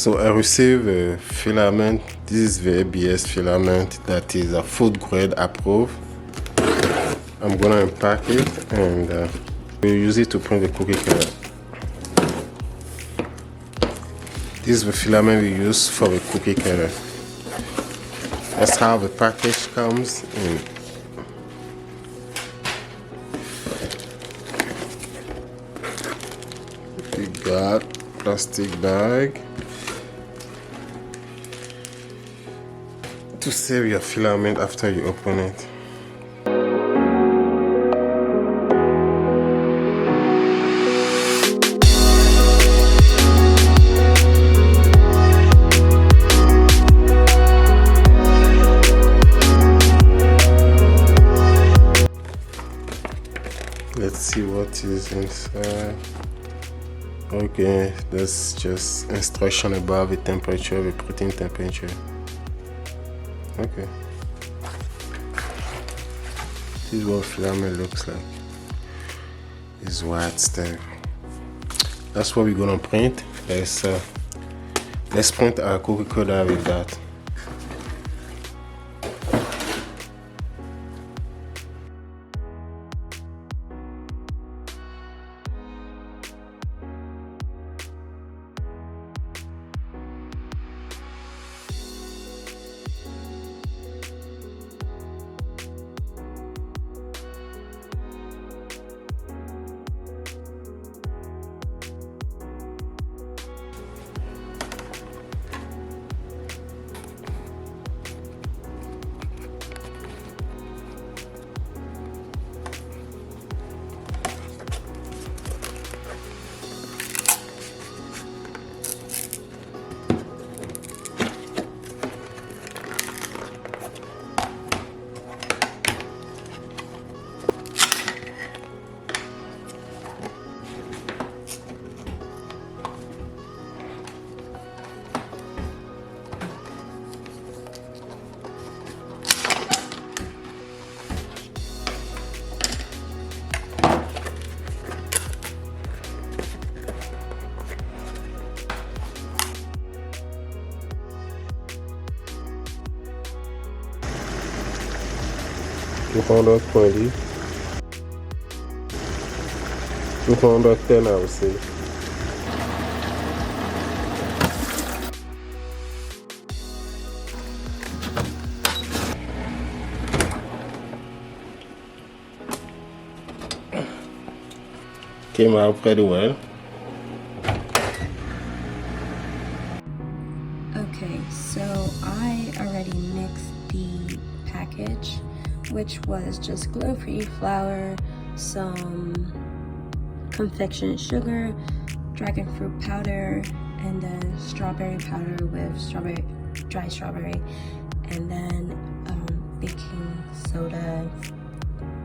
So I received a filament. This is the ABS filament that is a food grade approved. I'm gonna unpack it and we'll use it to print the cookie cutter. This is the filament we use for the cookie cutter. That's how the package comes in. We got plastic bag to save your filament after you open it. Let's see what is inside. Okay, that's just instruction about the temperature, the protein temperature. Okay. This is what filament looks like. It's white stuff. That's what we're gonna print. Let's print our cookie cutter with that. $220, $210 I would say. Came out pretty well. Okay, so I already mixed the package, which was just gluten-free flour, some confectionate sugar, dragon fruit powder, and then strawberry powder with dry strawberry, and then baking soda,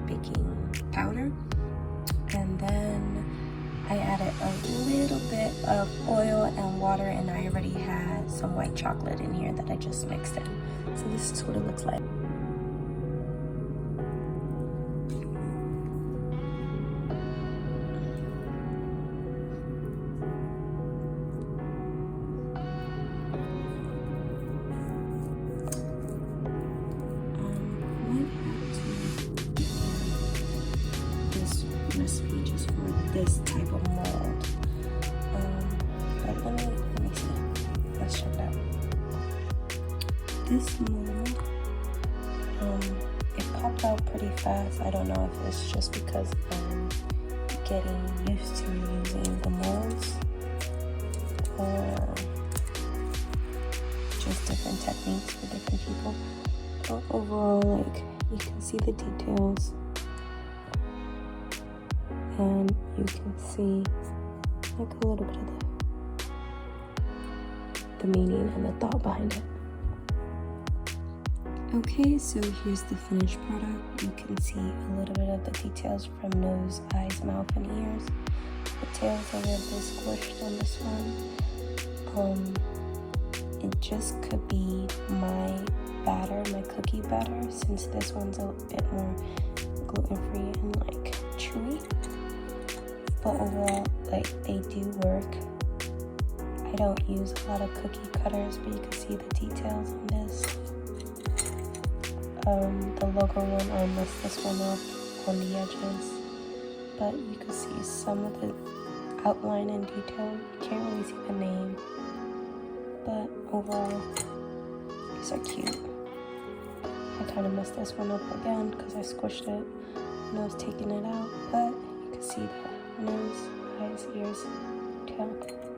baking powder, and then I added a little bit of oil and water, and I already had some white chocolate in here that I just mixed in. So this is what it looks like. Recipe just for this type of mold. But let me see. Let's check it out. This mold, it popped out pretty fast. I don't know if it's just because I'm getting used to using the molds or just different techniques for different people. But overall, like, you can see the details. And you can see like a little bit of the meaning and the thought behind it. Okay, so here's the finished product. You can see a little bit of the details from nose, eyes, mouth, and ears. The tails are a little bit squished on this one. It just could be my batter, my cookie batter, since this one's a bit more gluten-free and like chewy. But overall, like, they do work. I don't use a lot of cookie cutters, but you can see the details on this. The logo one, I messed this one up on the edges, but you can see some of the outline and detail. You can't really see the name, but overall, these are cute. I kind of messed this one up again because I squished it when I was taking it out, but you can see the nose, eyes, ears, tail.